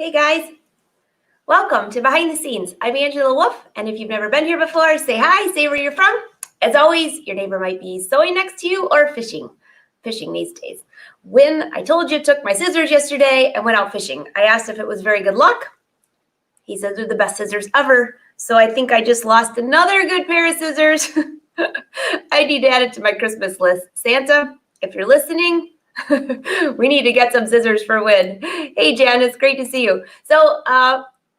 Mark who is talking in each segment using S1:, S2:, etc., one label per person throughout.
S1: Hey guys, welcome to Behind the Scenes. I'm Angela Wolf, and if you've never been here before, say hi, say where you're from. As always, your neighbor might be sewing next to you or fishing these days. When I told you I took my scissors yesterday and went out fishing, I asked if it was very good luck. He said they're the best scissors ever, so I think I just lost another good pair of scissors. I need to add it to my Christmas list. Santa, if you're listening, we need to get some scissors for Win. Hey, Janice, great to see you. So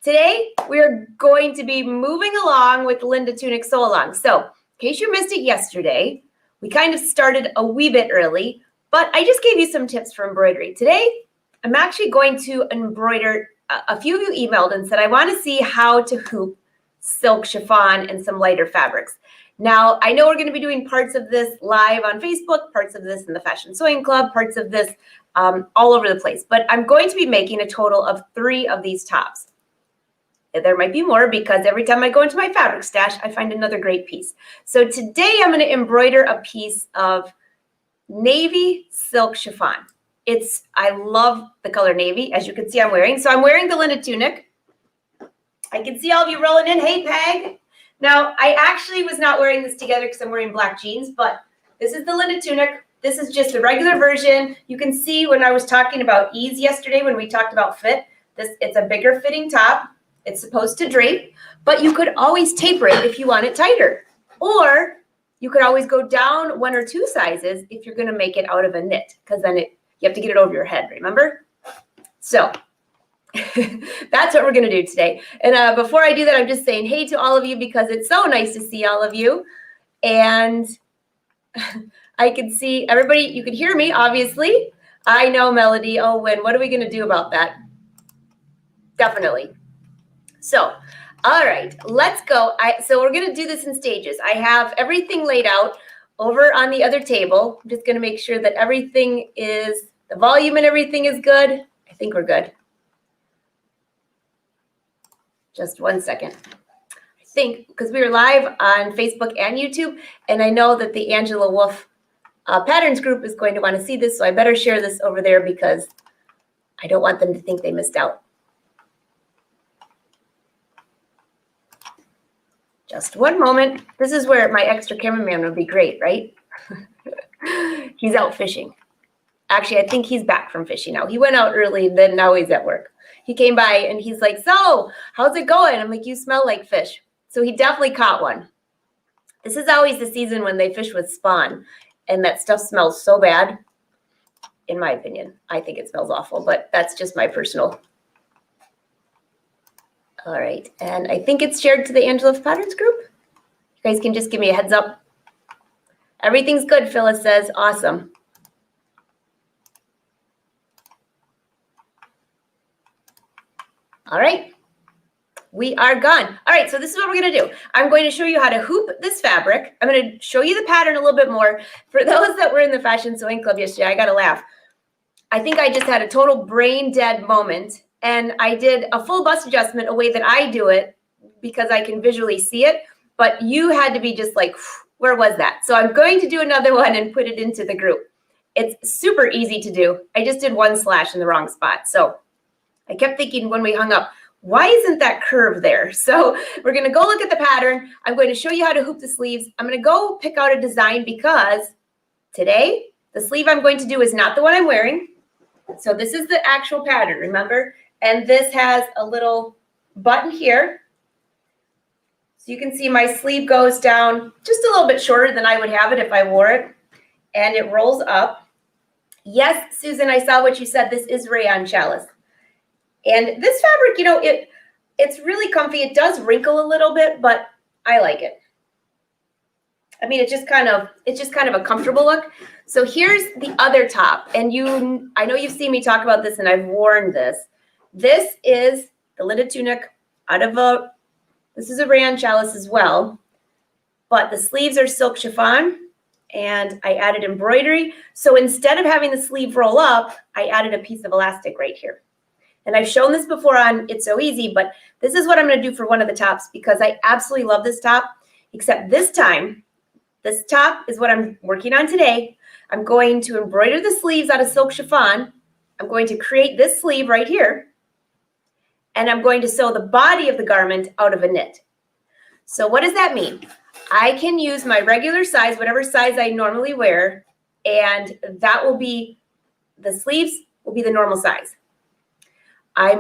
S1: today we're going to be moving along with Linda Tunic Sewalong. So in case you missed it yesterday, we kind of started a wee bit early, but I just gave you some tips for embroidery. Today, I'm actually going to embroider. A few of you emailed and said, I want to see how to hoop silk, chiffon, and some lighter fabrics. Now, I know we're going to be doing parts of this live on Facebook, parts of this in the Fashion Sewing Club, parts of this all over the place. But I'm going to be making a total of 3 of these tops. There might be more because every time I go into my fabric stash, I find another great piece. So today I'm going to embroider a piece of navy silk chiffon. I love the color navy, as you can see I'm wearing. So I'm wearing the Linda Tunic. I can see all of you rolling in. Hey, Peg. Now, I actually was not wearing this together because I'm wearing black jeans, but this is the Linda Tunic. This is just the regular version. You can see when I was talking about ease yesterday, when we talked about fit, it's a bigger fitting top. It's supposed to drape, but you could always taper it if you want it tighter. Or you could always go down 1 or 2 sizes if you're going to make it out of a knit, because then you have to get it over your head, remember? So that's what we're going to do today. And before I do that, I'm just saying hey to all of you because it's so nice to see all of you. And I can see everybody. You can hear me, obviously. I know, Melody. Oh, Win, what are we going to do about that? Definitely. So, all right, let's go. So we're going to do this in stages. I have everything laid out over on the other table. I'm just going to make sure that everything is, the volume and everything is good. I think we're good. Just 1 second. I think because we were live on Facebook and YouTube, and I know that the Angela Wolf Patterns group is going to want to see this, so I better share this over there because I don't want them to think they missed out. Just 1 moment. This is where my extra cameraman would be great, right? He's out fishing. Actually, I think he's back from fishing now. He went out early, then now he's at work. He came by and he's like, so how's it going? I'm like, you smell like fish. So he definitely caught one. This is always the season when they fish with spawn. And that stuff smells so bad, in my opinion. I think it smells awful, but that's just my personal. All right. And I think it's shared to the Angela Patterns group. You guys can just give me a heads up. Everything's good, Phyllis says. Awesome. All right, we are gone. All right, so this is what we're going to do. I'm going to show you how to hoop this fabric. I'm going to show you the pattern a little bit more. For those that were in the Fashion Sewing Club yesterday, I got to laugh. I think I just had a total brain dead moment, and I did a full bust adjustment a way that I do it because I can visually see it, but you had to be just like, where was that? So I'm going to do another one and put it into the group. It's super easy to do. I just did 1 slash in the wrong spot. So I kept thinking when we hung up, why isn't that curve there? So we're going to go look at the pattern. I'm going to show you how to hoop the sleeves. I'm going to go pick out a design because today the sleeve I'm going to do is not the one I'm wearing. So this is the actual pattern, remember? And this has a little button here. So you can see my sleeve goes down just a little bit shorter than I would have it if I wore it. And it rolls up. Yes, Susan, I saw what you said. This is rayon chalice. And this fabric, you know, it's really comfy. It does wrinkle a little bit, but I like it. I mean, it's just kind of a comfortable look. So here's the other top. And I know you've seen me talk about this and I've worn this. This is the Linda Tunic this is a rayon chalice as well, but the sleeves are silk chiffon and I added embroidery. So instead of having the sleeve roll up, I added a piece of elastic right here. And I've shown this before on It's So Easy, but this is what I'm going to do for one of the tops because I absolutely love this top, except this time, this top is what I'm working on today. I'm going to embroider the sleeves out of silk chiffon. I'm going to create this sleeve right here. and I'm going to sew the body of the garment out of a knit. So what does that mean? I can use my regular size, whatever size I normally wear, and that will be, the sleeves will be the normal size. I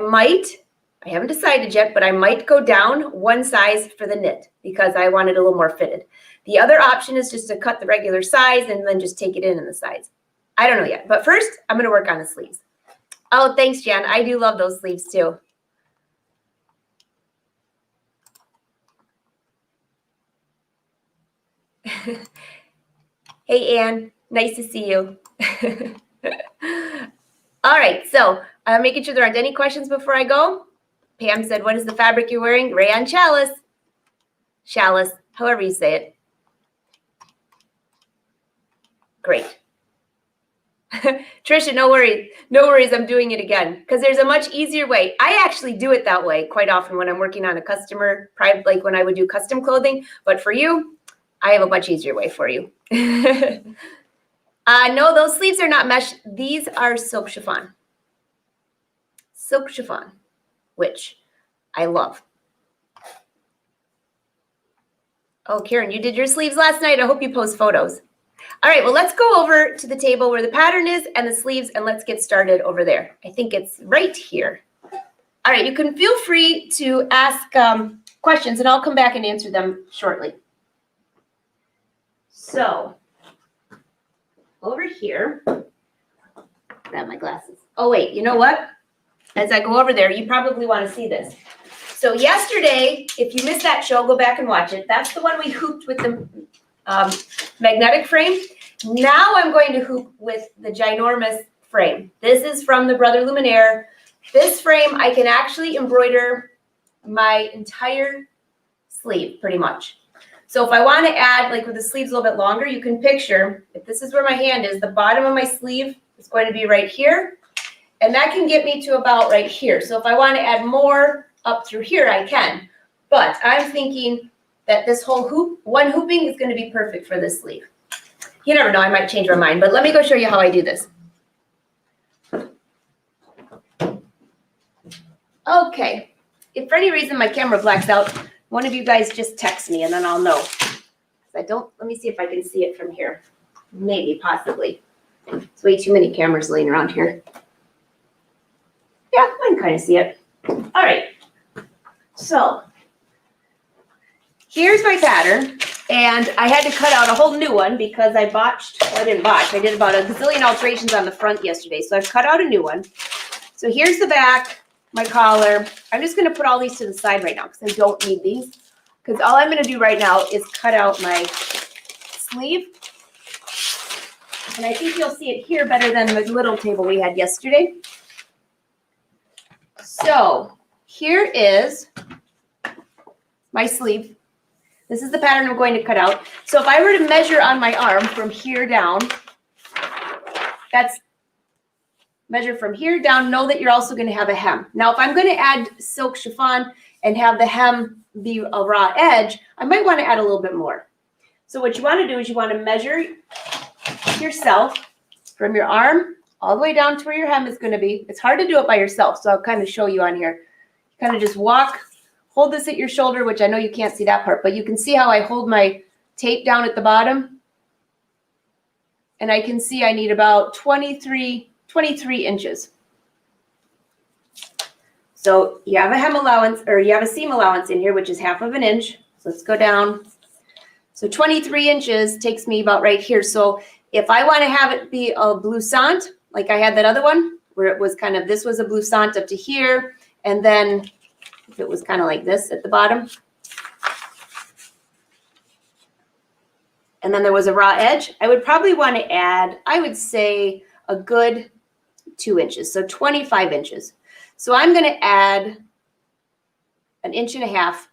S1: haven't decided yet, but I might go down one size for the knit because I want it a little more fitted. The other option is just to cut the regular size and then just take it in the size. I don't know yet, but first I'm going to work on the sleeves. Oh, thanks, Jan. I do love those sleeves too. Hey, Ann. Nice to see you. All right, so I'm making sure there aren't any questions before I go. Pam said, what is the fabric you're wearing? Rayon challis. Challis, however you say it. Great. Trisha, no worries. No worries, I'm doing it again because there's a much easier way. I actually do it that way quite often when I'm working on a customer, like when I would do custom clothing. But for you, I have a much easier way for you. No, those sleeves are not mesh. These are silk chiffon. Silk chiffon, which I love. Oh, Karen, you did your sleeves last night. I hope you post photos. All right, well, let's go over to the table where the pattern is and the sleeves, and let's get started over there. I think it's right here. All right, you can feel free to ask questions, and I'll come back and answer them shortly. So, over here, grab my glasses. Oh, wait, you know what? As I go over there, you probably want to see this. So yesterday, if you missed that show, go back and watch it. That's the one we hooped with the magnetic frame. Now I'm going to hoop with the ginormous frame. This is from the Brother Luminaire. This frame, I can actually embroider my entire sleeve pretty much. So if I want to add, like with the sleeves a little bit longer, you can picture, if this is where my hand is, the bottom of my sleeve is going to be right here. And that can get me to about right here. So if I want to add more up through here, I can. But I'm thinking that this whole hoop, one hooping is going to be perfect for this sleeve. You never know, I might change my mind, but let me go show you how I do this. Okay, if for any reason my camera blacks out, one of you guys just text me and then I'll know. Let me see if I can see it from here. Maybe, possibly. It's way too many cameras laying around here. Yeah, I can kind of see it. All right, so here's my pattern, and I had to cut out a whole new one because I botched, well, I didn't botch, I did about a gazillion alterations on the front yesterday, so I've cut out a new one. So here's the back, my collar. I'm just going to put all these to the side right now because I don't need these, because all I'm going to do right now is cut out my sleeve, and I think you'll see it here better than the little table we had yesterday. So here is my sleeve. This is the pattern I'm going to cut out. So if I were to measure on my arm from here down, that's measure from here down, know that you're also going to have a hem. Now, if I'm going to add silk chiffon and have the hem be a raw edge, I might want to add a little bit more. So what you want to do is you want to measure yourself from your arm all the way down to where your hem is going to be. It's hard to do it by yourself, so I'll kind of show you on here. Kind of just walk. Hold this at your shoulder, which I know you can't see that part, but you can see how I hold my tape down at the bottom. And I can see I need about 23 inches. So you have a hem allowance, or you have a seam allowance in here, which is 1/2 inch. So let's go down. So 23 inches takes me about right here. So if I want to have it be a bloussant, like I had that other one, where it was kind of, this was a bloussant up to here, and then if it was kind of like this at the bottom. And then there was a raw edge. I would probably want to add, I would say, a good 2 inches, so 25 inches. So I'm going to add 1.5 inches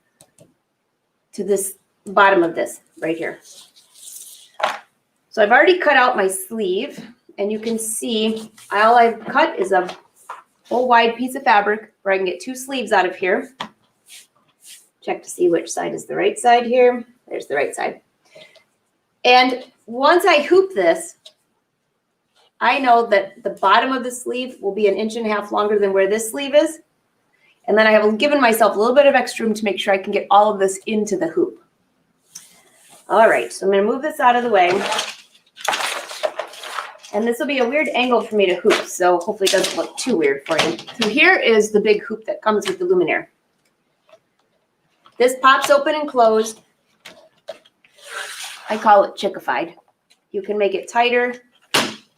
S1: to this bottom of this right here. So I've already cut out my sleeve, and you can see all I've cut is a whole wide piece of fabric where I can get 2 sleeves out of here. Check to see which side is the right side here. There's the right side. And once I hoop this, I know that the bottom of the sleeve will be 1.5 inches longer than where this sleeve is. And then I have given myself a little bit of extra room to make sure I can get all of this into the hoop. All right, so I'm going to move this out of the way. And this will be a weird angle for me to hoop, so hopefully it doesn't look too weird for you. So here is the big hoop that comes with the luminaire. This pops open and closed. I call it chickified. You can make it tighter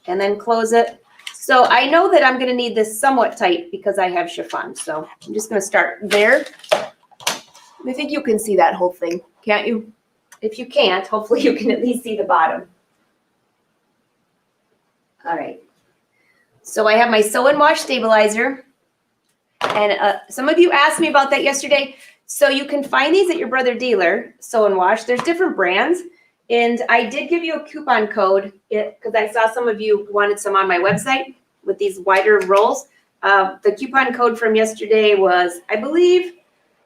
S1: and then close it. So I know that I'm going to need this somewhat tight because I have chiffon. So I'm just going to start there. I think you can see that whole thing, can't you? If you can't, hopefully you can at least see the bottom. All right. So I have my sew and wash stabilizer. And some of you asked me about that yesterday. So you can find these at your brother dealer, Sew and Wash. There's different brands. And I did give you a coupon code because I saw some of you wanted some on my website with these wider rolls. The coupon code from yesterday was, I believe,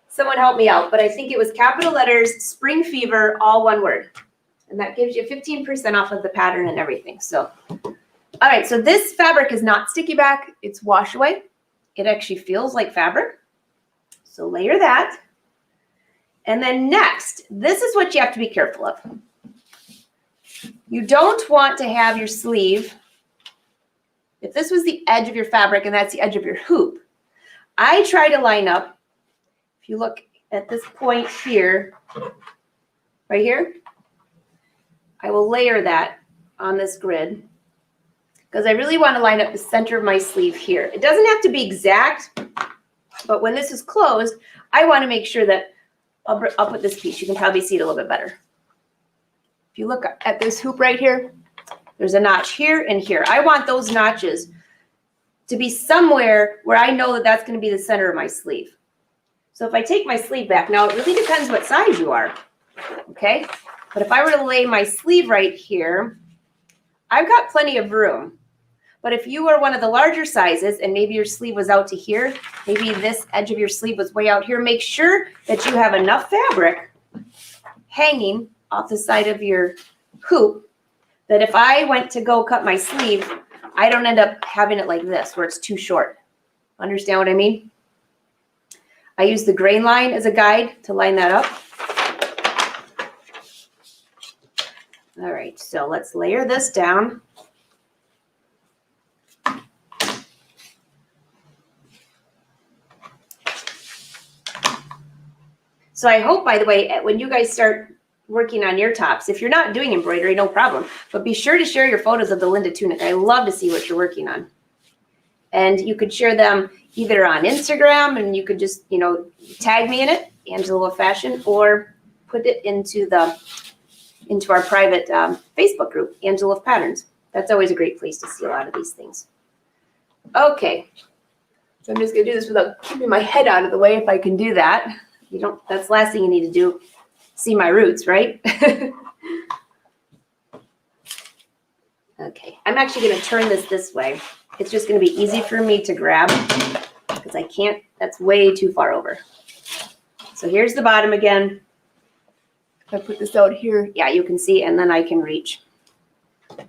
S1: someone help me out, but I think it was capital letters, Spring Fever, all one word. And that gives you 15% off of the pattern and everything. So, all right, so this fabric is not sticky back. It's wash away. It actually feels like fabric. So layer that. And then next, this is what you have to be careful of. You don't want to have your sleeve, if this was the edge of your fabric and that's the edge of your hoop, I try to line up, if you look at this point here, right here, I will layer that on this grid because I really want to line up the center of my sleeve here. It doesn't have to be exact, but when this is closed, I want to make sure that I'll put this piece. You can probably see it a little bit better. If you look at this hoop right here, there's a notch here and here. I want those notches to be somewhere where I know that that's going to be the center of my sleeve. So if I take my sleeve back, now it really depends what size you are, okay? But if I were to lay my sleeve right here, I've got plenty of room. But if you are one of the larger sizes and maybe your sleeve was out to here, maybe this edge of your sleeve was way out here, make sure that you have enough fabric hanging off the side of your hoop that if I went to go cut my sleeve, I don't end up having it like this where it's too short. Understand what I mean? I use the grain line as a guide to line that up. All right, so let's layer this down. So I hope, by the way, when you guys start working on your tops, if you're not doing embroidery, no problem, but be sure to share your photos of the Linda tunic. I love to see what you're working on. And you could share them either on Instagram, and you could just, you know, tag me in it, Angela Fashion, or put it into our private Facebook group, Angela Patterns. That's always a great place to see a lot of these things. Okay, so I'm just gonna do this without keeping my head out of the way if I can do that. You don't, that's the last thing you need to do. See my roots, right? Okay, I'm actually going to turn this way. It's just going to be easy for me to grab because I can't, that's way too far over. So here's the bottom again. If I put this out here, yeah, you can see, and then I can reach. I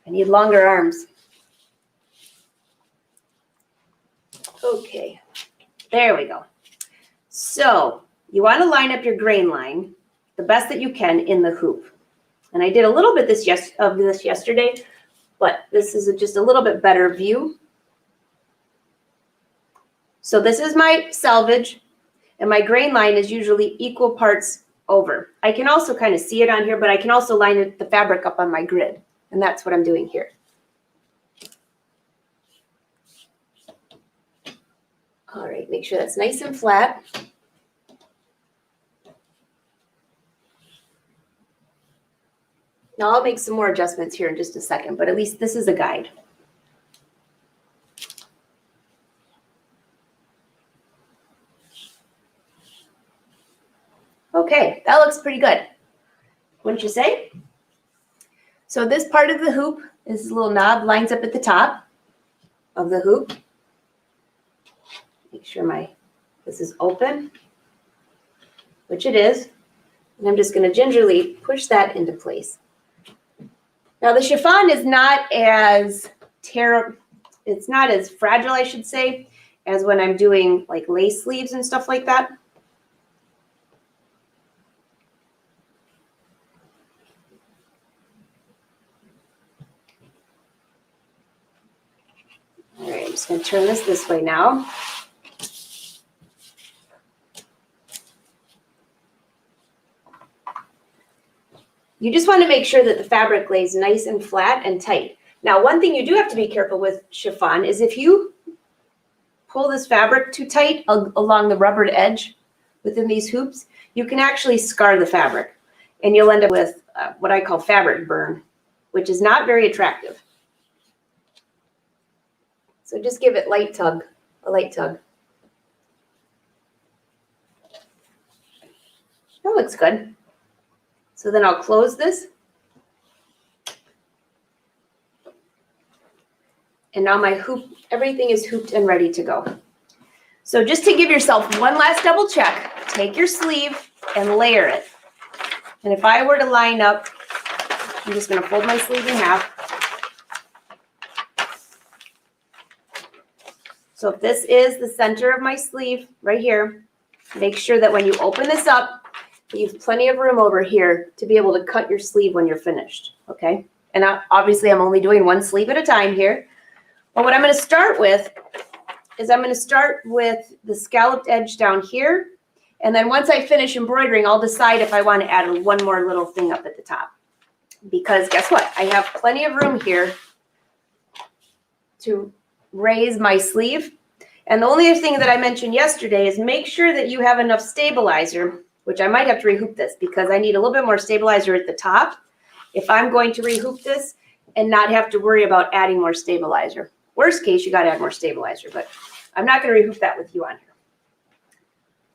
S1: need longer arms. Okay, there we go. So you want to line up your grain line the best that you can in the hoop. And I did a little bit of this yesterday, but this is just a little bit better view. So this is my selvage, and my grain line is usually equal parts over. I can also kind of see it on here, but I can also line the fabric up on my grid, and that's what I'm doing here. All right, make sure that's nice and flat. Now I'll make some more adjustments here in just a second, but at least this is a guide. Okay, that looks pretty good, wouldn't you say? So this part of the hoop, this little knob lines up at the top of the hoop. Make sure this is open, which it is. And I'm just going to gingerly push that into place. Now the chiffon is not as it's not as fragile, I should say. as when I'm doing like lace sleeves and stuff like that. All right, I'm just going to turn this way now. You just want to make sure that the fabric lays nice and flat and tight. Now, one thing you do have to be careful with chiffon is if you pull this fabric too tight along the rubbered edge within these hoops, you can actually scar the fabric, and you'll end up with what I call fabric burn, which is not very attractive. So just give it a light tug. That looks good. So then I'll close this. And now my hoop, everything is hooped and ready to go. So just to give yourself one last double check, take your sleeve and layer it. And if I were to line up, I'm just going to fold my sleeve in half. So if this is the center of my sleeve right here, make sure that when you open this up, you have plenty of room over here to be able to cut your sleeve when you're finished, okay? And obviously I'm only doing one sleeve at a time here. But what I'm going to start with is I'm going to start with the scalloped edge down here. And then once I finish embroidering, I'll decide if I want to add one more little thing up at the top. Because guess what? I have plenty of room here to raise my sleeve. And the only thing that I mentioned yesterday is make sure that you have enough stabilizer, which I might have to rehoop this because I need a little bit more stabilizer at the top if I'm going to rehoop this and not have to worry about adding more stabilizer. Worst case, you got to add more stabilizer, but I'm not going to rehoop that with you on here.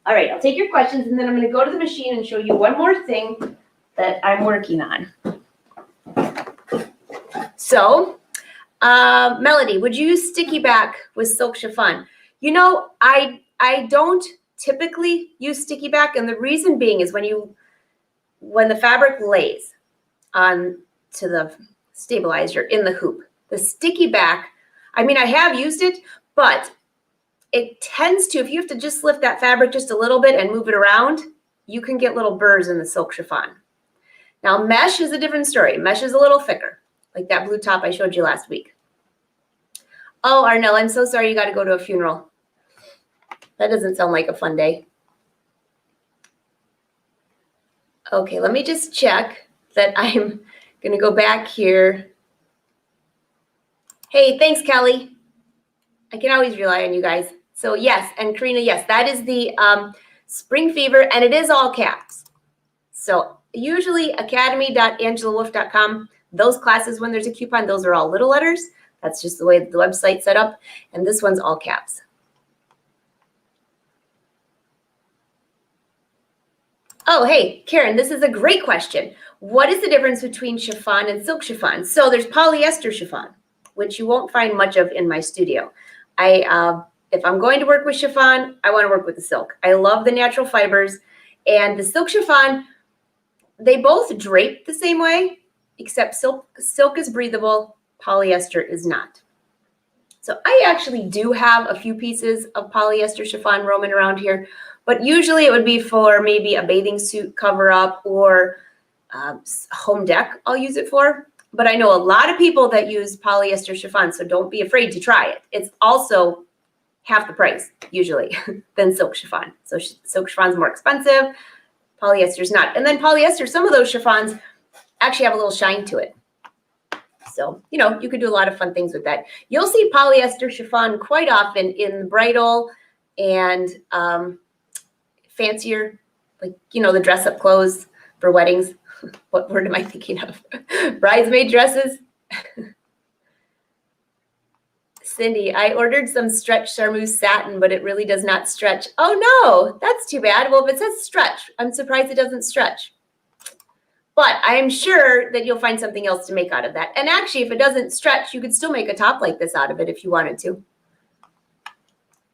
S1: All right, I'll take your questions, and then I'm going to go to the machine and show you one more thing that I'm working on. So, Melody, would you use sticky back with silk chiffon? You know, I don't typically use sticky back, and the reason being is when the fabric lays on to the stabilizer in the hoop, the sticky back, I mean, I have used it, but it tends to, if you have to just lift that fabric just a little bit and move it around, you can get little burrs in the silk chiffon. Now, mesh is a different story. Mesh is a little thicker, like that blue top I showed you last week. Oh, Arnell, I'm so sorry you got to go to a funeral. That doesn't sound like a fun day. Okay, let me just check that I'm going to go back here. Hey, thanks, Kelly. I can always rely on you guys. So yes, and Karina, yes, that is the Spring Fever, and it is all caps. So usually academy.angelawolf.com, those classes, when there's a coupon, those are all little letters. That's just the way the website's set up. And this one's all caps. Oh, hey, Karen, this is a great question. What is the difference between chiffon and silk chiffon? So there's polyester chiffon, which you won't find much of in my studio. If I'm going to work with chiffon, I want to work with the silk. I love the natural fibers. And the silk chiffon, they both drape the same way, except silk is breathable, polyester is not. So I actually do have a few pieces of polyester chiffon roaming around here, but usually it would be for maybe a bathing suit cover up or home deck I'll use it for. But I know a lot of people that use polyester chiffon, so don't be afraid to try it. It's also half the price, usually, than silk chiffon. So silk chiffon's more expensive, polyester's not. And then polyester, some of those chiffons actually have a little shine to it. So, you know, you could do a lot of fun things with that. You'll see polyester chiffon quite often in bridal and fancier, like, you know, the dress-up clothes for weddings. What word am I thinking of? Bridesmaid dresses. Cindy, I ordered some stretch charmeuse satin, but it really does not stretch. Oh, no, that's too bad. Well, if it says stretch, I'm surprised it doesn't stretch. But I'm sure that you'll find something else to make out of that. And actually, if it doesn't stretch, you could still make a top like this out of it if you wanted to.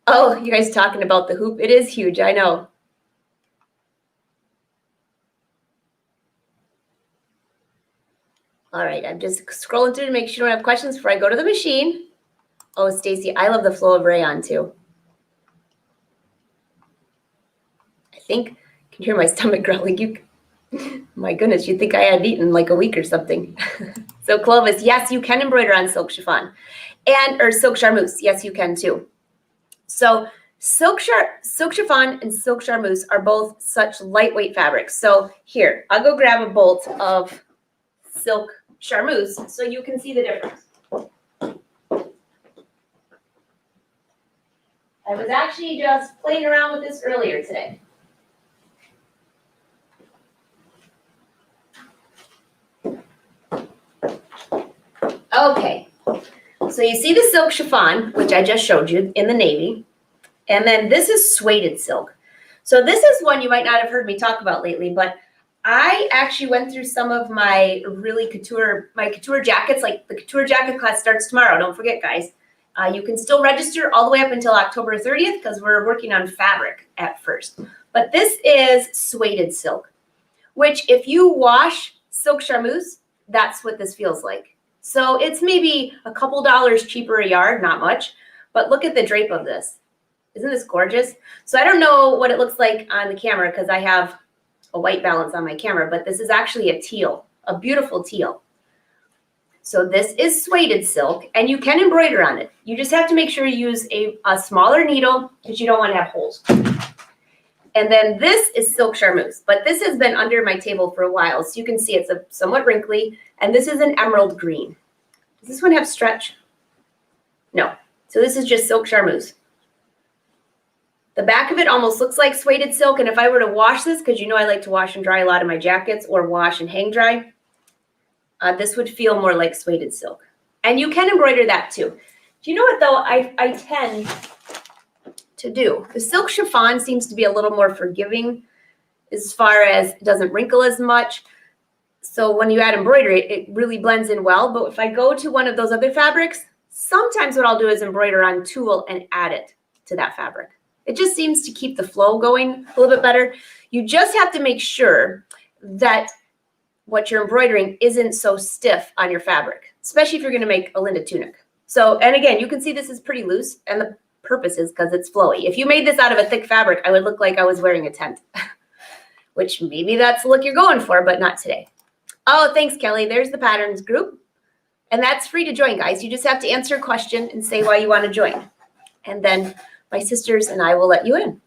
S1: Oh, you guys talking about the hoop? It is huge, I know. All right, I'm just scrolling through to make sure you don't have questions before I go to the machine. Oh, Stacy, I love the flow of rayon too. think I can hear my stomach growling. My goodness, you'd think I had eaten like a week or something. So Clovis, yes, you can embroider on silk chiffon or silk charmeuse. Yes, you can too. So silk chiffon and silk charmeuse are both such lightweight fabrics. So here, I'll go grab a bolt of silk charmeuse so you can see the difference. I was actually just playing around with this earlier today. Okay, so you see the silk chiffon, which I just showed you in the navy, and then this is suede silk. So this is one you might not have heard me talk about lately, but I actually went through some of my really couture jackets, like the couture jacket class starts tomorrow. Don't forget, guys. You can still register all the way up until October 30th because we're working on fabric at first. But this is suede silk, which if you wash silk charmeuse, that's what this feels like. So it's maybe a couple dollars cheaper a yard, not much, but look at the drape of this. Isn't this gorgeous? So I don't know what it looks like on the camera because I have a white balance on my camera, but this is actually a teal, a beautiful teal. So this is suede silk and you can embroider on it. You just have to make sure you use a smaller needle because you don't want to have holes. And then this is silk charmeuse, but this has been under my table for a while. So you can see it's somewhat wrinkly. And this is an emerald green. Does this one have stretch? No. So this is just silk charmeuse. The back of it almost looks like suede silk. And if I were to wash this, because you know I like to wash and dry a lot of my jackets or wash and hang dry, this would feel more like suede silk. And you can embroider that too. Do you know what though I tend to do? The silk chiffon seems to be a little more forgiving as far as it doesn't wrinkle as much. So when you add embroidery, it really blends in well. But if I go to one of those other fabrics, sometimes what I'll do is embroider on tulle and add it to that fabric. It just seems to keep the flow going a little bit better. You just have to make sure that what you're embroidering isn't so stiff on your fabric, especially if you're going to make a Linda tunic. So, and again, you can see this is pretty loose, and the purpose is because it's flowy. If you made this out of a thick fabric, I would look like I was wearing a tent, which maybe that's the look you're going for, but not today. Oh, thanks, Kelly. There's the patterns group. And that's free to join, guys. You just have to answer a question and say why you want to join. And then my sisters and I will let you in.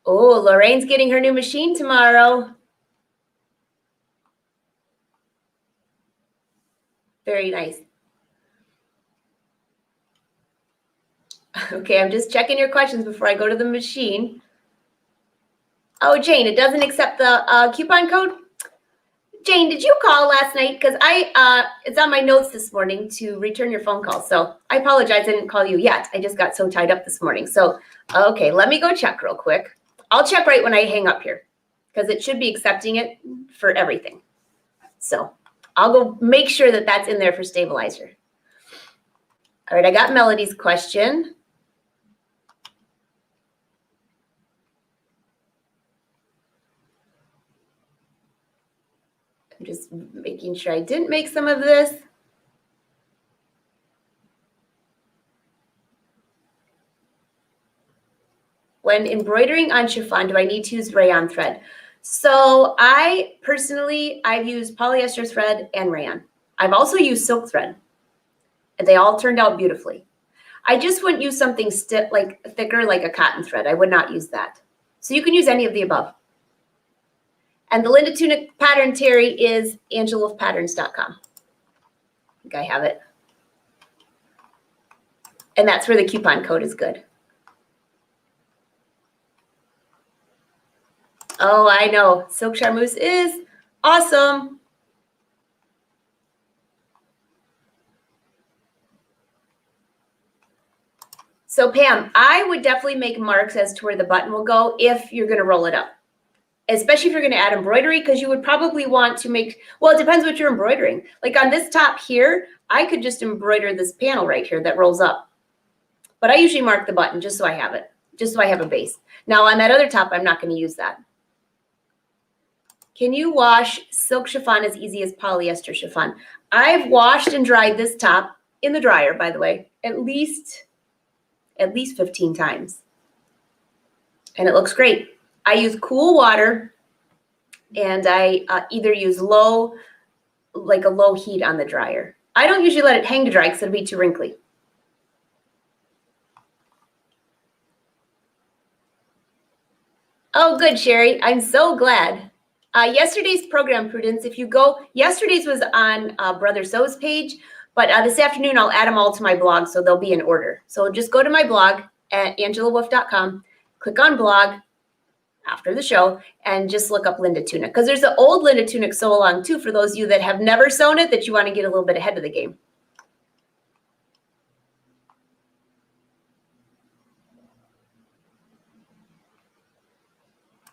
S1: Oh, Lorraine's getting her new machine tomorrow. Very nice. Okay, I'm just checking your questions before I go to the machine. Oh, Jane, it doesn't accept the coupon code? Jane, did you call last night? Because it's on my notes this morning to return your phone call. So I apologize, I didn't call you yet. I just got so tied up this morning. So, okay, let me go check real quick. I'll check right when I hang up here because it should be accepting it for everything. So I'll go make sure that that's in there for stabilizer. All right, I got Melody's question. I'm just making sure I didn't make some of this. When embroidering on chiffon, do I need to use rayon thread? So I've used polyester thread and rayon. I've also used silk thread. And they all turned out beautifully. I just wouldn't use something stiff, like thicker, like a cotton thread. I would not use that. So you can use any of the above. And the Linda Tunic pattern, Terry, is angelawolfpatterns.com. I think I have it. And that's where the coupon code is good. Oh, I know. Silk charmeuse is awesome. So Pam, I would definitely make marks as to where the button will go if you're going to roll it up. Especially if you're going to add embroidery, because you would probably want to make, well, it depends what you're embroidering. Like on this top here, I could just embroider this panel right here that rolls up. But I usually mark the button just so I have it, just so I have a base. Now on that other top, I'm not going to use that. Can you wash silk chiffon as easy as polyester chiffon? I've washed and dried this top in the dryer, by the way, at least 15 times. and it looks great. I use cool water, and I either use low heat on the dryer. I don't usually let it hang to dry because it'll be too wrinkly. Oh, good, Sherry. I'm so glad. Yesterday's program, Prudence, if you go, yesterday's was on Brother Sew's page, but this afternoon I'll add them all to my blog, so they'll be in order. So just go to my blog at angelawolf.com, click on blog after the show, and just look up Linda Tunic, because there's the old Linda Tunic Sewalong too, for those of you that have never sewn it, that you want to get a little bit ahead of the game.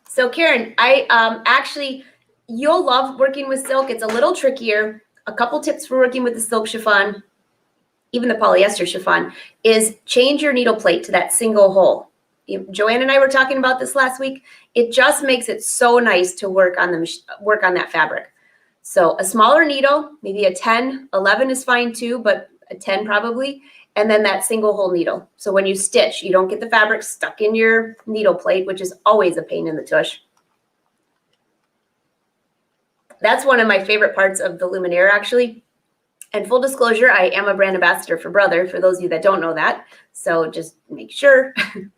S1: So Karen, you'll love working with silk. It's a little trickier. A couple tips for working with the silk chiffon, even the polyester chiffon, is change your needle plate to that single hole. Joanne and I were talking about this last week. It just makes it so nice to work on that fabric. So a smaller needle, maybe a 10, 11 is fine too, but a 10 probably. And then that single hole needle. So when you stitch, you don't get the fabric stuck in your needle plate, which is always a pain in the tush. That's one of my favorite parts of the Luminaire, actually. And full disclosure, I am a brand ambassador for Brother, for those of you that don't know that. So just make sure,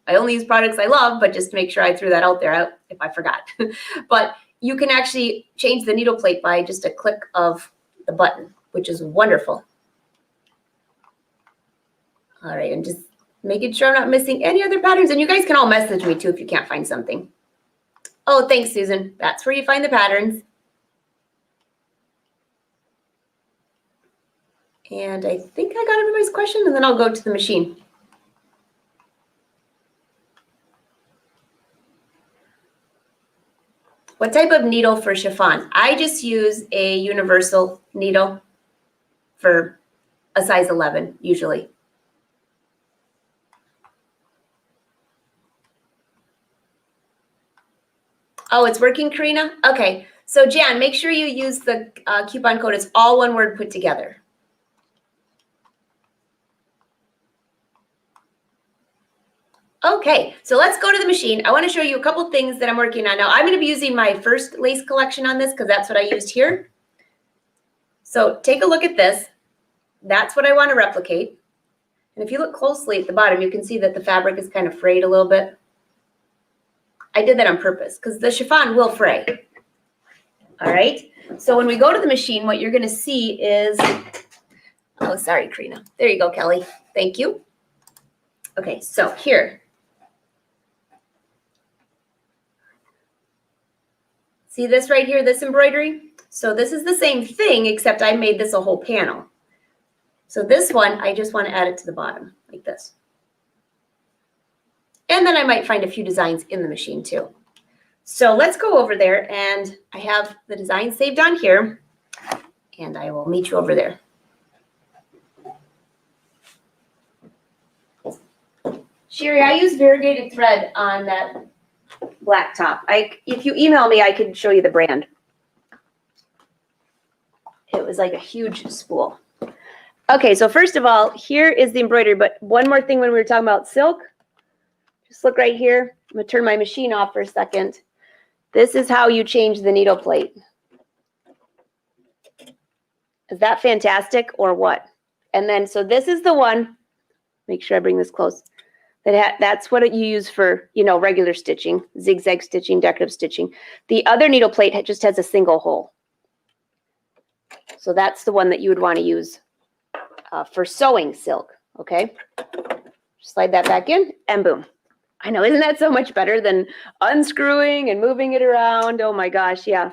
S1: I only use products I love, but just to make sure I threw that out there if I forgot. But you can actually change the needle plate by just a click of the button, which is wonderful. All right, and just making sure I'm not missing any other patterns. And you guys can all message me too if you can't find something. Oh, thanks, Susan. That's where you find the patterns. And I think I got everybody's question, and then I'll go to the machine. What type of needle for chiffon? I just use a universal needle for a size 11, usually. Oh, it's working, Karina? Okay. So Jan, make sure you use the coupon code. It's all one word put together. Okay, so let's go to the machine. I want to show you a couple things that I'm working on. Now, I'm going to be using my first lace collection on this because that's what I used here. So take a look at this. That's what I want to replicate. And if you look closely at the bottom, you can see that the fabric is kind of frayed a little bit. I did that on purpose because the chiffon will fray. All right, so when we go to the machine, what you're going to see is, oh, sorry, Karina. There you go, Kelly. Thank you. Okay, so here. See this right here, this embroidery? So this is the same thing, except I made this a whole panel. So this one, I just want to add it to the bottom, like this. And then I might find a few designs in the machine too. So let's go over there, and I have the design saved on here, and I will meet you over there. Sherry, I use variegated thread on that black top. If you email me, I can show you the brand. It was like a huge spool. Okay, so first of all, here is the embroidery, but one more thing when we were talking about silk, just look right here. I'm gonna turn my machine off for a second. This is how you change the needle plate. Is that fantastic or what? And then, so this is the one, make sure I bring this close. That's what you use for, regular stitching, zigzag stitching, decorative stitching. The other needle plate just has a single hole. So that's the one that you would want to use for sewing silk, okay? Slide that back in, and boom. I know, isn't that so much better than unscrewing and moving it around? Oh my gosh, yeah.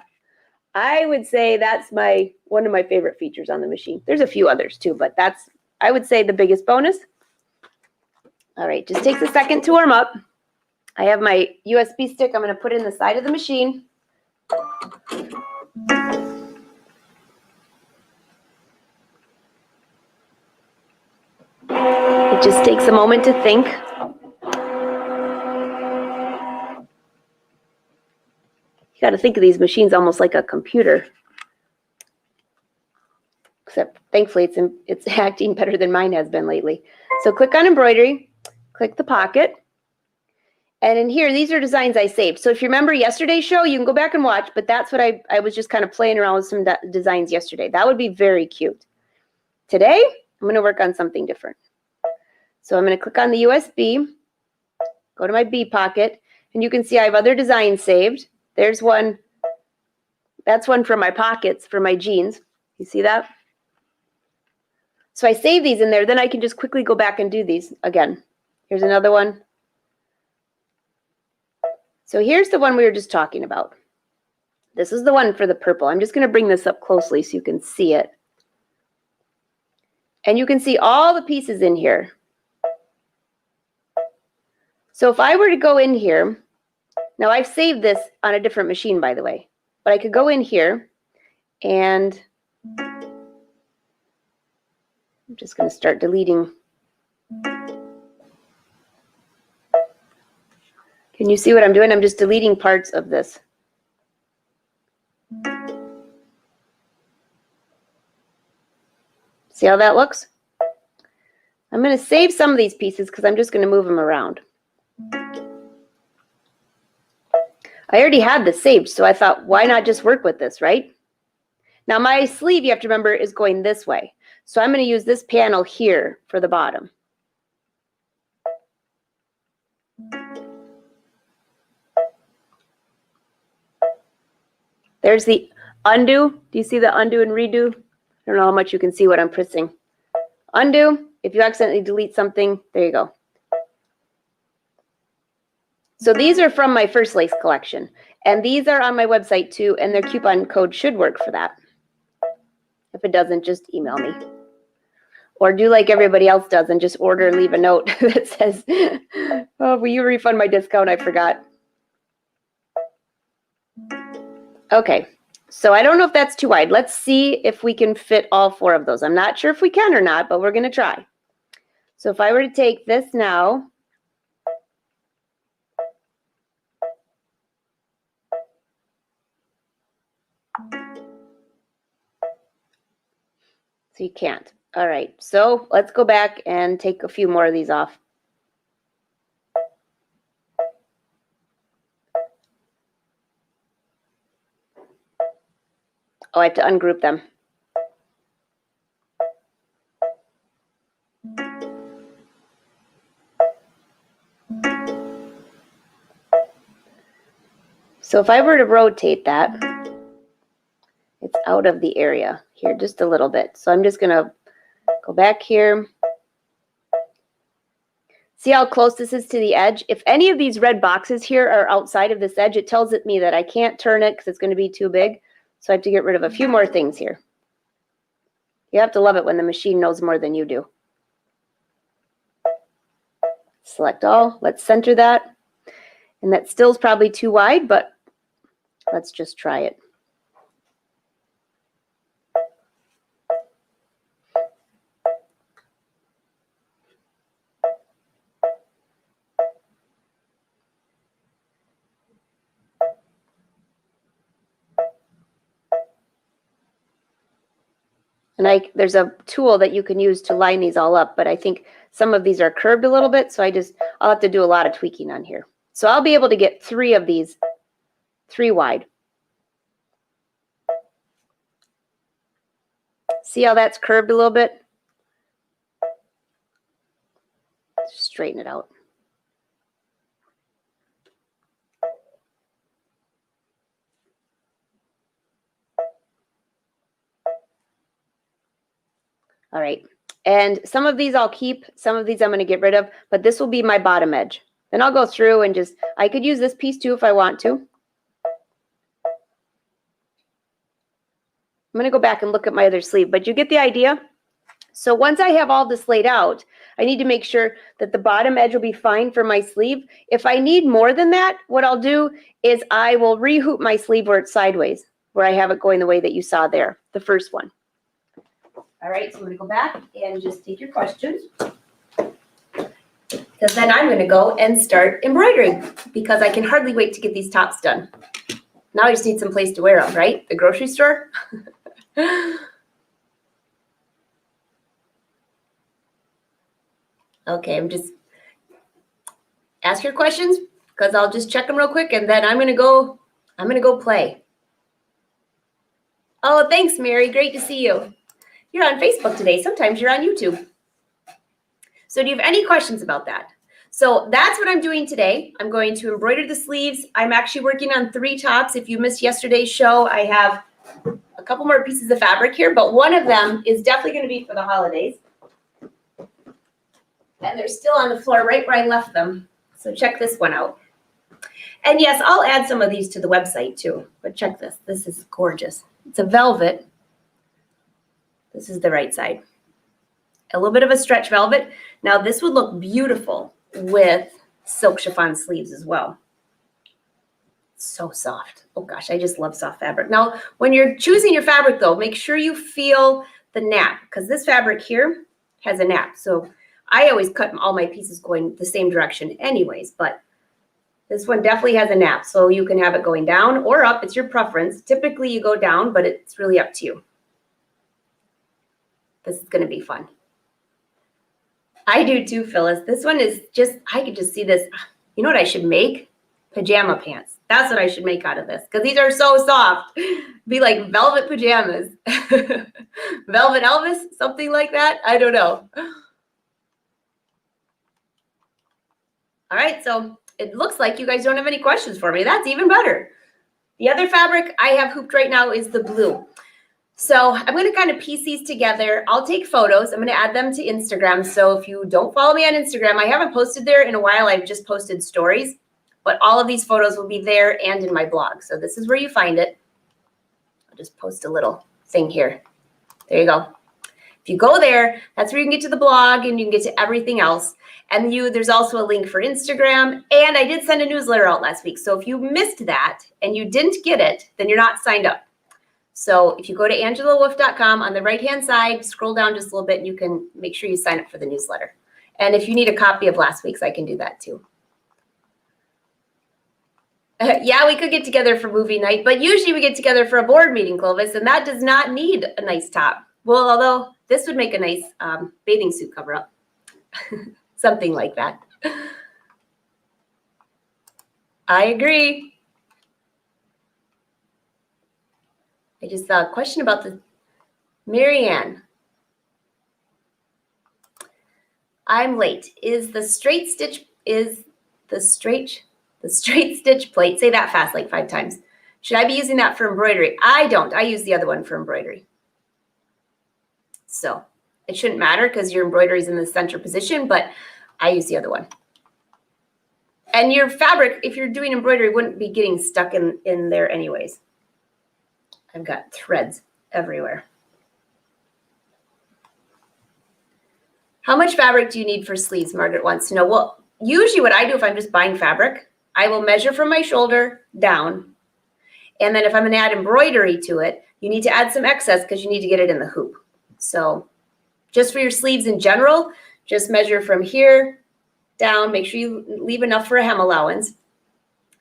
S1: I would say that's one of my favorite features on the machine. There's a few others too, but that's, I would say, the biggest bonus. All right, just takes a second to warm up. I have my USB stick I'm going to put in the side of the machine. It just takes a moment to think. You got to think of these machines almost like a computer. Except thankfully it's acting better than mine has been lately. So click on embroidery, click the pocket, And in here, these are designs I saved. So if you remember yesterday's show, you can go back and watch, but that's what I was just kind of playing around with some designs yesterday. That would be very cute. Today, I'm going to work on something different. So I'm going to click on the USB, go to my B pocket, and you can see I have other designs saved. There's one. That's one for my pockets, for my jeans. You see that? So I save these in there. Then I can just quickly go back and do these again. Here's another one. So here's the one we were just talking about. This is the one for the purple. I'm just going to bring this up closely so you can see it. And you can see all the pieces in here. So if I were to go in here, now I've saved this on a different machine, by the way, but I could go in here and I'm just going to start deleting. Can you see what I'm doing? I'm just deleting parts of this. See how that looks? I'm going to save some of these pieces because I'm just going to move them around. I already had this saved, so I thought, why not just work with this, right? Now my sleeve, you have to remember, is going this way. So I'm going to use this panel here for the bottom. There's the undo. Do you see the undo and redo? I don't know how much you can see what I'm pressing. Undo. If you accidentally delete something, there you go. So these are from my first lace collection. And these are on my website too, and their coupon code should work for that. If it doesn't, just email me. Or do like everybody else does and just order and leave a note that says, oh, will you refund my discount? I forgot. Okay, so I don't know if that's too wide. Let's see if we can fit all 4 of those. I'm not sure if we can or not, but we're going to try. So if I were to take this now, so you can't. All right, so let's go back and take a few more of these off. Oh, I have to ungroup them. So if I were to rotate that, it's out of the area here just a little bit. So I'm just going to go back here. See how close this is to the edge? If any of these red boxes here are outside of this edge, it tells me that I can't turn it because it's going to be too big. So I have to get rid of a few more things here. You have to love it when the machine knows more than you do. Select all. Let's center that. And that still is probably too wide, but let's just try it. And there's a tool that you can use to line these all up, but I think some of these are curved a little bit, so I'll have to do a lot of tweaking on here. So I'll be able to get 3 of these 3 wide. See how that's curved a little bit? Just straighten it out. All right, and some of these I'll keep, some of these I'm going to get rid of, but this will be my bottom edge. Then I'll go through and I could use this piece too if I want to. I'm going to go back and look at my other sleeve, but you get the idea? So once I have all this laid out, I need to make sure that the bottom edge will be fine for my sleeve. If I need more than that, what I'll do is I will re-hoop my sleeve where it's sideways, where I have it going the way that you saw there, the first one. All right, so I'm going to go back and just take your questions. Because then I'm going to go and start embroidering because I can hardly wait to get these tops done. Now I just need some place to wear them, right? The grocery store. Okay, ask your questions because I'll just check them real quick and then I'm gonna go play. Oh, thanks, Mary. Great to see you. You're on Facebook today. Sometimes you're on YouTube. So do you have any questions about that? So that's what I'm doing today. I'm going to embroider the sleeves. I'm actually working on 3 tops. If you missed yesterday's show, I have a couple more pieces of fabric here, but one of them is definitely going to be for the holidays. And they're still on the floor right where I left them. So check this one out. And yes, I'll add some of these to the website too, but check this. This is gorgeous. It's a velvet. This is the right side. A little bit of a stretch velvet. Now this would look beautiful with silk chiffon sleeves as well. So soft. Oh gosh, I just love soft fabric. Now, when you're choosing your fabric though, make sure you feel the nap, because this fabric here has a nap. So I always cut all my pieces going the same direction anyways, but this one definitely has a nap. So you can have it going down or up. It's your preference. Typically you go down, but it's really up to you. This is going to be fun. I do too, Phyllis. This one is just, I could just see this. You know what I should make? Pajama pants. That's what I should make out of this, because these are so soft. Be like velvet pajamas. Velvet Elvis, something like that. I don't know. All right, so it looks like you guys don't have any questions for me. That's even better. The other fabric I have hooped right now is the blue. So I'm going to kind of piece these together. I'll take photos. I'm going to add them to Instagram. So if you don't follow me on Instagram, I haven't posted there in a while. I've just posted stories, but all of these photos will be there and in my blog. So this is where you find it. I'll just post a little thing here. There you go. If you go there, that's where you can get to the blog and you can get to everything else. And there's also a link for Instagram. And I did send a newsletter out last week. So if you missed that and you didn't get it, then you're not signed up. So if you go to angelawolf.com, on the right-hand side, scroll down just a little bit and you can make sure you sign up for the newsletter. And if you need a copy of last week's, I can do that too. Yeah, we could get together for movie night, but usually we get together for a board meeting, Clovis, and that does not need a nice top. Well, although this would make a nice bathing suit cover up. Something like that. I agree. I just saw a question about the Marianne. I'm late. Is the straight stitch plate? Say that fast, like 5 times. Should I be using that for embroidery? I don't. I use the other one for embroidery. So it shouldn't matter because your embroidery is in the center position, but I use the other one. And your fabric, if you're doing embroidery, wouldn't be getting stuck in there anyways. I've got threads everywhere. How much fabric do you need for sleeves? Margaret wants to know. Well, usually what I do if I'm just buying fabric, I will measure from my shoulder down. And then if I'm going to add embroidery to it, you need to add some excess because you need to get it in the hoop. So just for your sleeves in general, just measure from here down. Make sure you leave enough for a hem allowance.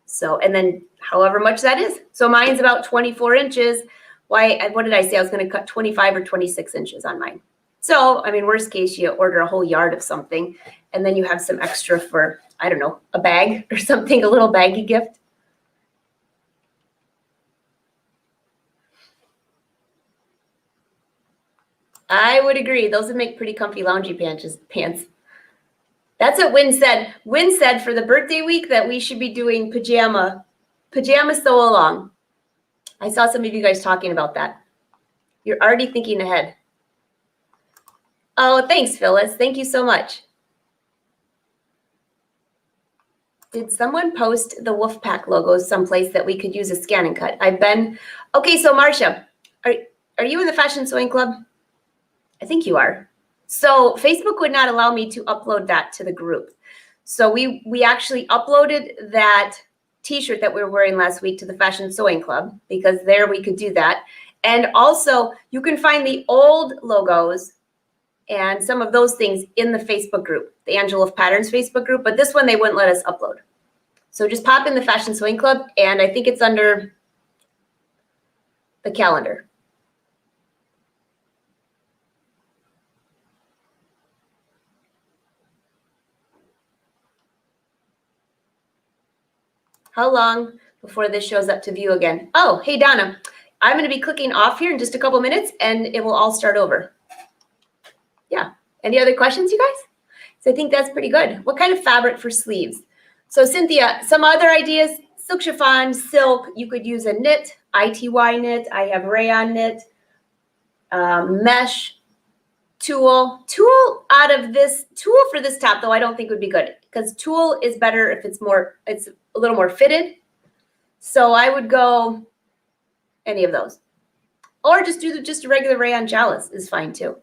S1: So, and then however much that is. So mine's about 24 inches. Why? What did I say? I was going to cut 25 or 26 inches on mine. So, I mean, worst case, you order a whole yard of something, and then you have some extra for, I don't know, a bag or something, a little baggy gift. I would agree. Those would make pretty comfy loungy pants. That's what Wynn said. Wynn said for the birthday week that we should be doing pajama sew along. I saw some of you guys talking about that. You're already thinking ahead. Oh, thanks, Phyllis. Thank you so much. Did someone post the Wolfpack logos someplace that we could use a scan and cut? Okay, so Marcia, are you in the Fashion Sewing Club? I think you are. So Facebook would not allow me to upload that to the group. So we actually uploaded that t-shirt that we were wearing last week to the Fashion Sewing Club because there we could do that. And also you can find the old logos and some of those things in the Facebook group, the Angela of Patterns Facebook group, but this one they wouldn't let us upload. So just pop in the Fashion Sewing Club and I think it's under the calendar. How long before this shows up to view again? Oh, hey, Donna. I'm going to be clicking off here in just a couple minutes, and it will all start over. Yeah. Any other questions, you guys? So I think that's pretty good. What kind of fabric for sleeves? So Cynthia, some other ideas, silk chiffon, silk. You could use a knit, ITY knit. I have rayon knit, mesh, tulle. Tulle out of this, tulle for this top, though, I don't think would be good because tulle is better if it's a little more fitted. So I would go any of those. Or just do just a regular rayon chalice is fine too.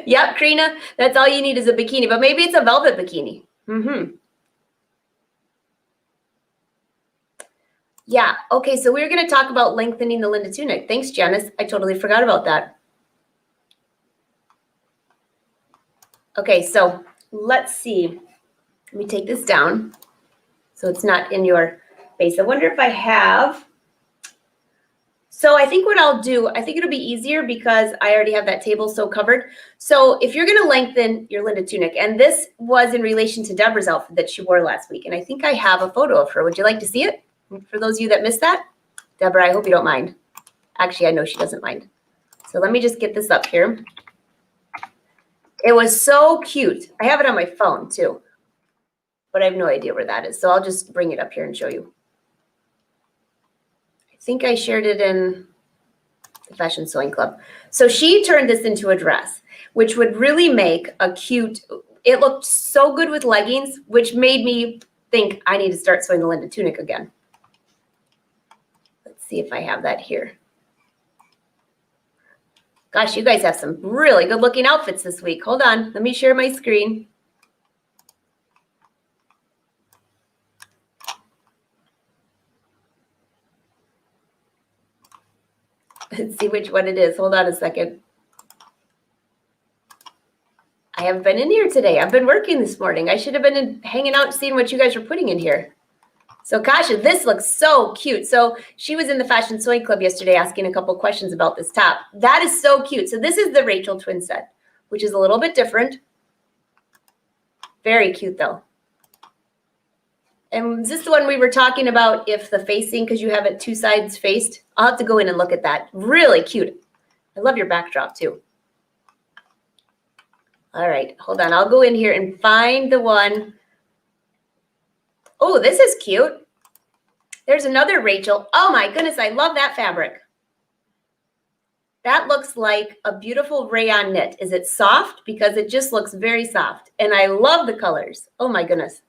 S1: Yep, Karina, that's all you need is a bikini, but maybe it's a velvet bikini. Yeah, okay, so we're going to talk about lengthening the Linda tunic. Thanks, Janice. I totally forgot about that. Okay, so let's see. Let me take this down so it's not in your face. I wonder if I have. So I think what I'll do, I think it'll be easier because I already have that table so covered. So if you're going to lengthen your Linda tunic, and this was in relation to Deborah's outfit that she wore last week, and I think I have a photo of her. Would you like to see it? For those of you that missed that, Deborah, I hope you don't mind. Actually, I know she doesn't mind. So let me just get this up here. It was so cute. I have it on my phone too, but I have no idea where that is. So I'll just bring it up here and show you. I think I shared it in the Fashion Sewing Club. So she turned this into a dress, which would really make a cute, it looked so good with leggings, which made me think I need to start sewing the Linda tunic again. Let's see if I have that here. Gosh, you guys have some really good looking outfits this week. Hold on, let me share my screen. Let's see which one it is. Hold on a second. I haven't been in here today. I've been working this morning. I should have been hanging out seeing what you guys were putting in here. So Kasha, this looks so cute. So she was in the Fashion Sewing Club yesterday asking a couple questions about this top. That is so cute. So this is the Rachel twin set, which is a little bit different. Very cute though. And is this the one we were talking about if the facing, because you have it two sides faced? I'll have to go in and look at that. Really cute. I love your backdrop too. All right, hold on. I'll go in here and find the one. Oh, this is cute. There's another Rachel. Oh my goodness, I love that fabric. That looks like a beautiful rayon knit. Is it soft? Because it just looks very soft. And I love the colors. Oh my goodness.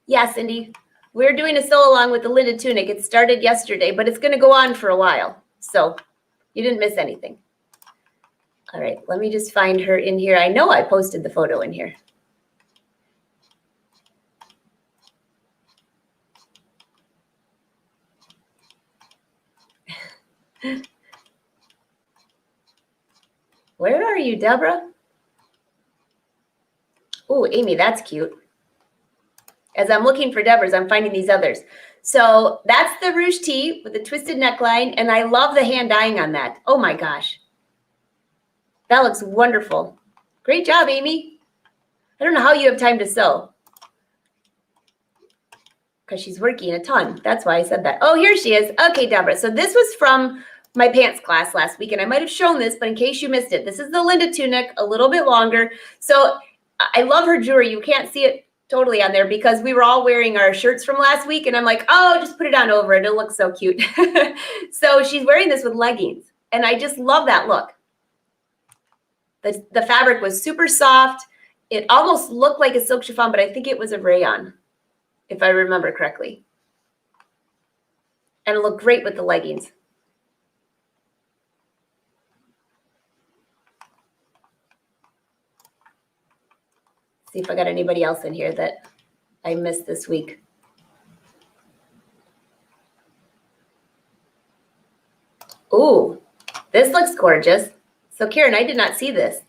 S1: Yeah, Cindy, we're doing a sew along with the Linda tunic. It started yesterday, but it's going to go on for a while. So you didn't miss anything. All right, let me just find her in here. I know I posted the photo in here. Where are you, Deborah? Oh, Amy, that's cute. As I'm looking for Deborah's, I'm finding these others. So that's the ruche tee with the twisted neckline, and I love the hand dyeing on that. Oh my gosh. That looks wonderful. Great job, Amy. I don't know how you have time to sew. Because she's working a ton. That's why I said that. Oh, here she is. Okay, Deborah. So this was from my pants class last week, and I might have shown this, but in case you missed it, this is the Linda tunic, a little bit longer. So I love her jewelry. You can't see it totally on there because we were all wearing our shirts from last week, and I'm like, oh, just put it on over it. It'll look so cute. So she's wearing this with leggings, and I just love that look. The fabric was super soft. It almost looked like a silk chiffon, but I think it was a rayon, if I remember correctly. And it looked great with the leggings. See if I got anybody else in here that I missed this week. Ooh, this looks gorgeous. So Karen, I did not see this.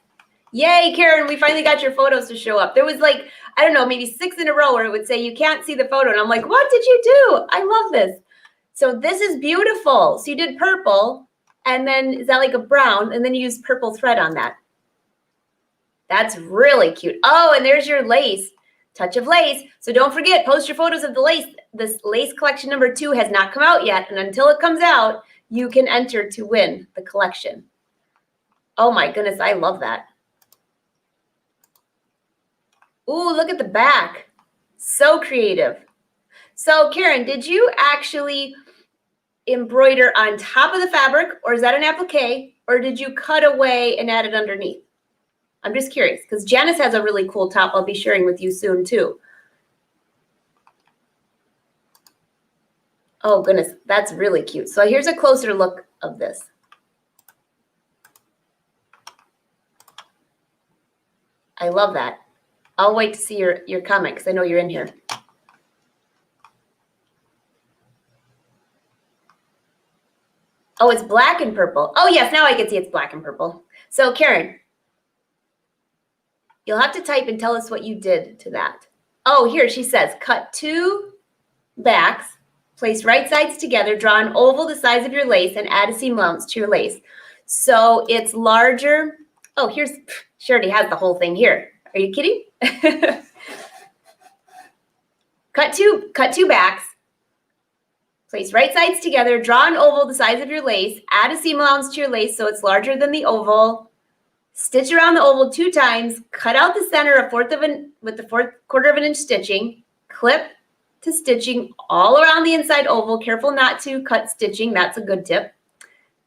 S1: Yay, Karen, we finally got your photos to show up. There was like, I don't know, maybe 6 in a row where it would say you can't see the photo. And I'm like, what did you do? I love this. So this is beautiful. So you did purple, and then is that like a brown? And then you used purple thread on that. That's really cute. Oh, and there's your lace. Touch of lace. So don't forget, post your photos of the lace. This lace collection number 2 has not come out yet. And until it comes out, you can enter to win the collection. Oh my goodness, I love that. Ooh, look at the back. So creative. So Karen, did you actually embroider on top of the fabric, or is that an applique, or did you cut away and add it underneath? I'm just curious because Janice has a really cool top I'll be sharing with you soon too. Oh goodness, that's really cute. So here's a closer look of this. I love that. I'll wait to see your comment because I know you're in here. Oh, it's black and purple. Oh yes, now I can see it's black and purple. So Karen, you'll have to type and tell us what you did to that. Oh, here she says, cut 2 backs, place right sides together, draw an oval the size of your lace, and add a seam allowance to your lace. So it's larger. Oh, she already has the whole thing here. Are you kidding? Cut two backs, place right sides together, draw an oval the size of your lace, add a seam allowance to your lace so it's larger than the oval, stitch around the oval 2 times, cut out the center with the 4/4 of an inch stitching, clip to stitching all around the inside oval. Careful not to cut stitching, that's a good tip.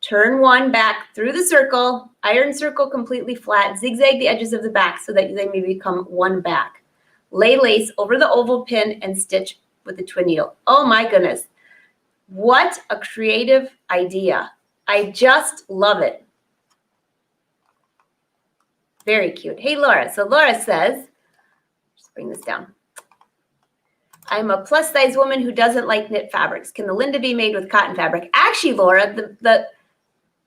S1: Turn 1 back through the circle, iron circle completely flat, zigzag the edges of the back so that they may become 1 back. Lay lace over the oval pin and stitch with the twin needle. Oh my goodness. What a creative idea. I just love it. Very cute. Hey, Laura. So Laura says, just bring this down. I'm a plus size woman who doesn't like knit fabrics. Can the Linda be made with cotton fabric? Actually, Laura,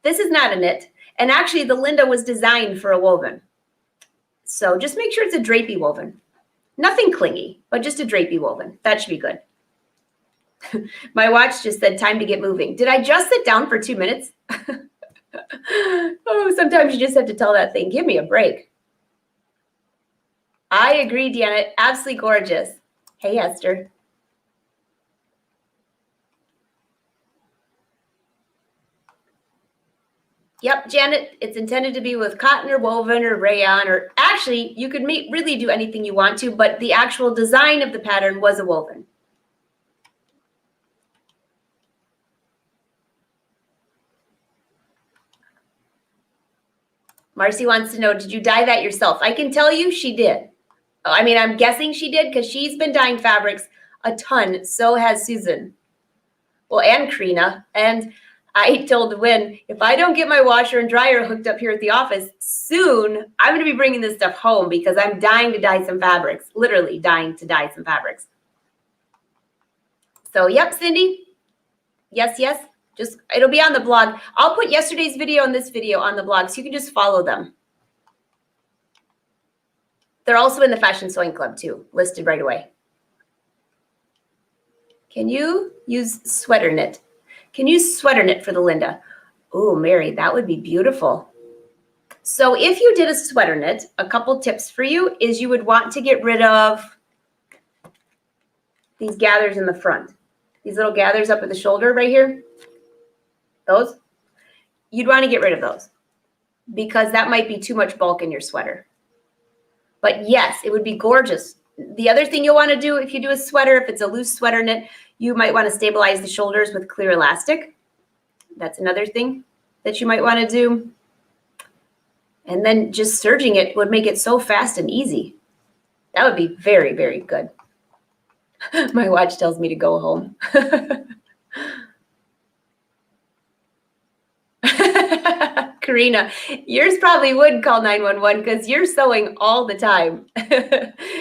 S1: this is not a knit. And actually, the Linda was designed for a woven. So just make sure it's a drapey woven. Nothing clingy, but just a drapey woven. That should be good. My watch just said time to get moving. Did I just sit down for 2 minutes? Oh, sometimes you just have to tell that thing, give me a break. I agree, Deanna. Absolutely gorgeous. Hey, Esther. Yep, Janet, it's intended to be with cotton or woven or rayon, or actually you could really do anything you want to, but the actual design of the pattern was a woven. Marcy wants to know, did you dye that yourself? I can tell you she did. I mean, I'm guessing she did because she's been dyeing fabrics a ton. So has Susan. Well, and Karina. And I told Wynn, if I don't get my washer and dryer hooked up here at the office soon, I'm going to be bringing this stuff home because I'm dying to dye some fabrics. Literally dying to dye some fabrics. So, yep, Cindy. Yes, yes. Just, it'll be on the blog. I'll put yesterday's video and this video on the blog so you can just follow them. They're also in the Fashion Sewing Club too, listed right away. Can you use sweater knit? Can you sweater knit for the Linda? Oh, Mary, that would be beautiful. So if you did a sweater knit, a couple tips for you is you would want to get rid of these gathers in the front. These little gathers up at the shoulder right here. Those, you'd want to get rid of those because that might be too much bulk in your sweater. But yes, it would be gorgeous. The other thing you'll want to do if you do a sweater, if it's a loose sweater knit, you might want to stabilize the shoulders with clear elastic. That's another thing that you might want to do. And then just serging it would make it so fast and easy. That would be very, very good. My watch tells me to go home. Karina, yours probably would call 911 because you're sewing all the time.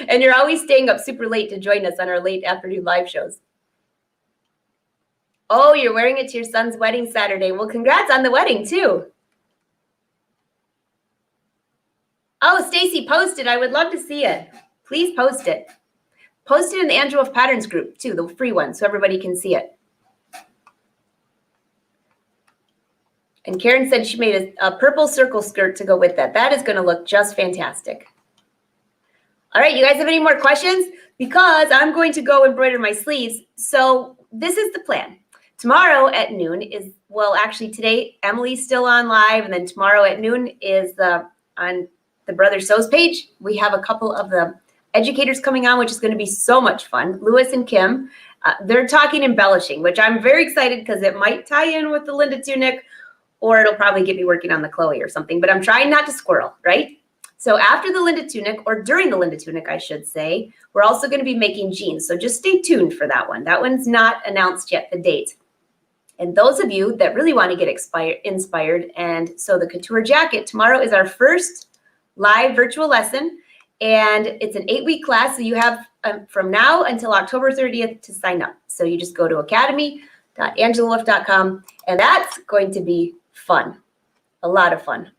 S1: And you're always staying up super late to join us on our late afternoon live shows. Oh, you're wearing it to your son's wedding Saturday. Well, congrats on the wedding too. Oh, Stacy, post it. I would love to see it. Please post it. Post it in the Andrew Wolf Patterns group too, the free one, so everybody can see it. And Karen said she made a purple circle skirt to go with that. That is going to look just fantastic. All right, you guys have any more questions? Because I'm going to go embroider my sleeves. So this is the plan. Tomorrow at noon is, well, actually today, Emily's still on live. And then tomorrow at noon is on the Brother Sews page. We have a couple of the educators coming on, which is going to be so much fun. Lewis and Kim, they're talking embellishing, which I'm very excited because it might tie in with the Linda Tunic, or it'll probably get me working on the Chloe or something. But I'm trying not to squirrel, right? So after the Linda Tunic, or during the Linda Tunic, I should say, we're also going to be making jeans. So just stay tuned for that one. That one's not announced yet, the date. And those of you that really want to get inspired, and so the couture jacket, tomorrow is our first live virtual lesson. And it's an 8-week class. So you have from now until October 30th to sign up. So you just go to academy.angelawolf.com, and that's going to be fun. A lot of fun.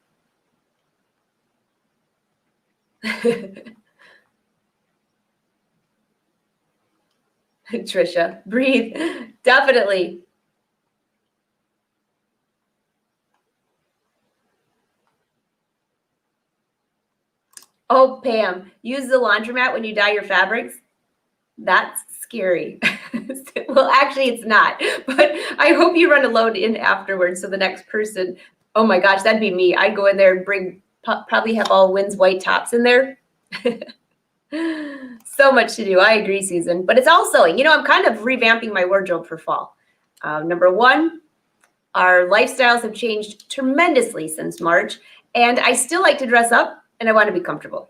S1: Trisha, breathe. Definitely. Oh, Pam, use the laundromat when you dye your fabrics. That's scary. Well, actually, it's not. But I hope you run a load in afterwards so the next person, oh my gosh, that'd be me. I'd go in there and probably have all Wynn's white tops in there. So much to do. I agree, Susan. But it's all sewing. You know, I'm kind of revamping my wardrobe for fall. Number one, our lifestyles have changed tremendously since March. And I still like to dress up, and I want to be comfortable.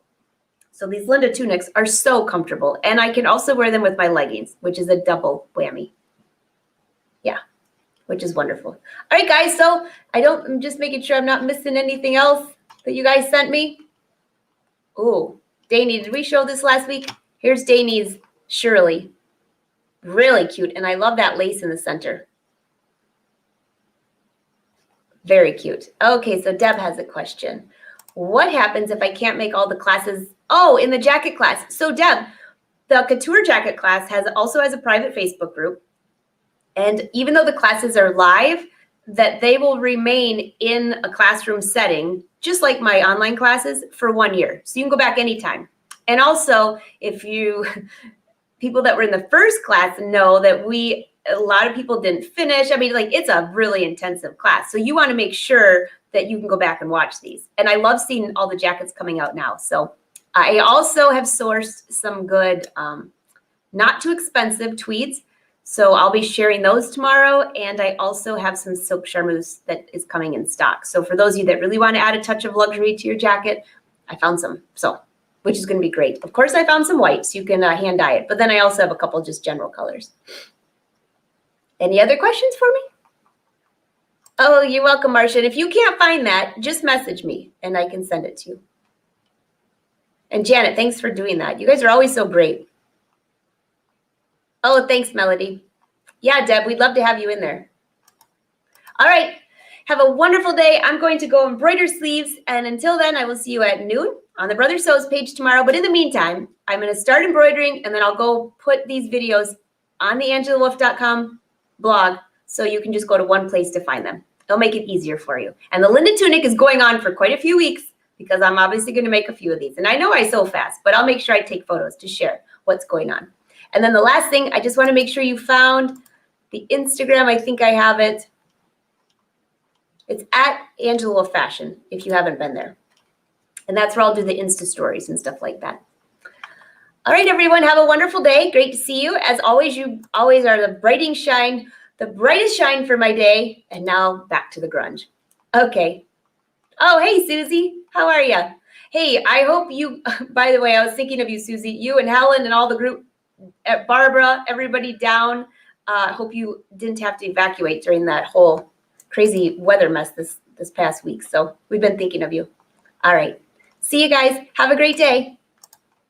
S1: So these Linda tunics are so comfortable. And I can also wear them with my leggings, which is a double whammy. Yeah, which is wonderful. All right, guys. So I'm just making sure I'm not missing anything else that you guys sent me. Oh, Danny, did we show this last week? Here's Danny's Shirley. Really cute. And I love that lace in the center. Very cute. Okay, so Deb has a question. What happens if I can't make all the classes? Oh, in the jacket class. So Deb, the couture jacket class also has a private Facebook group. And even though the classes are live, that they will remain in a classroom setting, just like my online classes, for 1 year. So you can go back anytime. And also, people that were in the first class know that a lot of people didn't finish. I mean, like, it's a really intensive class. So you want to make sure that you can go back and watch these. And I love seeing all the jackets coming out now. So I also have sourced some good, not too expensive tweeds. So I'll be sharing those tomorrow. And I also have some silk charmeuse that is coming in stock. So for those of you that really want to add a touch of luxury to your jacket, I found some, which is going to be great. Of course, I found some whites. You can hand dye it. But then I also have a couple just general colors. Any other questions for me? Oh, you're welcome, Marcia. And if you can't find that, just message me and I can send it to you. And Janet, thanks for doing that. You guys are always so great. Oh, thanks, Melody. Yeah, Deb, we'd love to have you in there. All right. Have a wonderful day. I'm going to go embroider sleeves. And until then, I will see you at noon on the Brother Sews page tomorrow. But in the meantime, I'm going to start embroidering and then I'll go put these videos on the angelawolf.com blog so you can just go to one place to find them. It'll make it easier for you. And the Linda Tunic is going on for quite a few weeks because I'm obviously going to make a few of these. And I know I sew fast, but I'll make sure I take photos to share what's going on. And then the last thing, I just want to make sure you found the Instagram. I think I have it. It's at Angela Wolf Fashion if you haven't been there. And that's where I'll do the Insta stories and stuff like that. All right, everyone, have a wonderful day. Great to see you. As always, you always are the brightest shine for my day. And now back to the grunge. Okay. Oh, hey, Susie. How are you? Hey, I hope you, by the way, I was thinking of you, Susie, you and Helen and all the group, Barbara, everybody down. Hope you didn't have to evacuate during that whole crazy weather mess this past week. So we've been thinking of you. All right. See you guys. Have a great day.